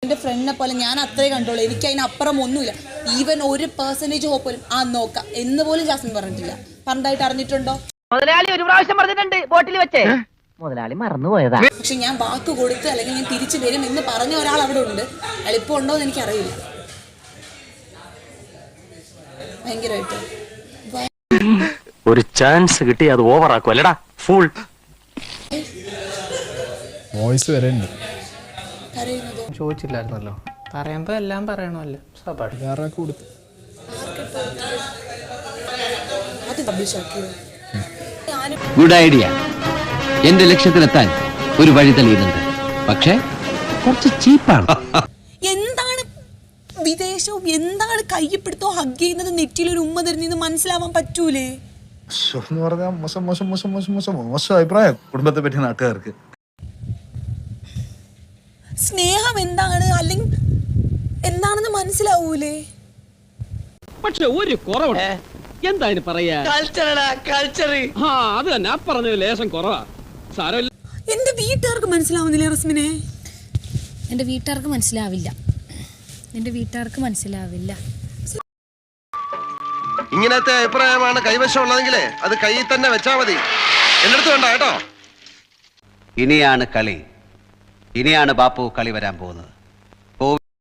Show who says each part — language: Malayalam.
Speaker 1: എൻ്റെ ഫ്രണ്ടിനെ പോലെ ഞാൻ അത്രേ കണ്ടോളൂ. എനിക്ക് അതിനപ്പുറം ഒന്നുമില്ല. ഈവൻ 1% ഹോപ്പ് പോലും നോക്കാം എന്ന് പോലും ജാസ്മിൻ പറഞ്ഞിട്ടില്ല. പറഞ്ഞതായിട്ട് അറിഞ്ഞിട്ടുണ്ടോ?
Speaker 2: മുതലാളി ഒരു പ്രാവശ്യം പറഞ്ഞിട്ടുണ്ട് ബോട്ടിൽ വെച്ചേ. മുതലാളി മറന്നുപോയതാ.
Speaker 1: പക്ഷെ ഞാൻ വാക്ക് കൊടുത്ത് അല്ലെങ്കിൽ ഞാൻ തിരിച്ചു വരും എന്ന് പറഞ്ഞ ഒരാൾ അവിടെ ഉണ്ട്. എളുപ്പം ഉണ്ടോ എന്ന് എനിക്കറിയില്ല. ഭയങ്കരമായിട്ട്
Speaker 3: ഒരു ചാൻസ് കിട്ടി അത് ഓവർ ആക്കും അല്ലടാ ഫുൾ
Speaker 4: വോയിസ് വരെ ഉണ്ട്.
Speaker 1: കരയുന്നതോ?
Speaker 5: ചോദിച്ചില്ലായിരുന്നല്ലോ, പറയുമ്പോ എല്ലാം പറയണമല്ലോ.
Speaker 4: വേറെ കൊടുത്തു
Speaker 1: അത് പബ്ലിഷ് ആക്കിയോ?
Speaker 6: Good idea. എന്റെ ലക്ഷ്യത്തിലെത്താൻ ഒരു വഴി തെളിയുന്നുണ്ട്, പക്ഷേ കുറച്ച് ചീപ്പാണ്.
Speaker 1: എന്താണ് വിദേശവും എന്താണ് കയ്യപ്പെടുത്തോ ഹഗ് ചെയ്യുന്നത് നെറ്റിലൊരു ഉമ്മ തരുന്നത് മനസ്സിലാവാൻ പറ്റൂലേ?
Speaker 7: എന്ന് പറഞ്ഞാൽ മോശം മോശം മോശം മോശം മോശം മോശം അഭിപ്രായം കുടുംബത്തെ പറ്റി നാട്ടുകാർക്ക്.
Speaker 1: സ്നേഹം എന്താണ് അല്ലെങ്കിൽ എന്താണെന്ന് മനസ്സിലാവൂലേ?
Speaker 8: പക്ഷെ ഒരു കുറവുണ്ട്. എന്താ പറയാ, അത് തന്നെ പറഞ്ഞത് ലേശം കുറവാ. സാരമില്ല.
Speaker 1: എന്റെ വീട്ടുകാർക്ക് മനസ്സിലാവുന്നില്ലേ റസ്മിനെ?
Speaker 9: എൻ്റെ വീട്ടുകാർക്ക് മനസ്സിലാവില്ല. എൻ്റെ വീട്ടുകാർക്ക് മനസ്സിലാവില്ല.
Speaker 10: ഇങ്ങനത്തെ അഭിപ്രായമാണ് കൈവശം ഉള്ളതെങ്കിലേ അത് കയ്യിൽ തന്നെ വെച്ചാ മതി. എന്നടുത്ത് വേണ്ട കേട്ടോ.
Speaker 6: ഇനിയാണ് കളി. ഇനിയാണ് ബാപ്പു കളി വരാൻ പോകുന്നത്.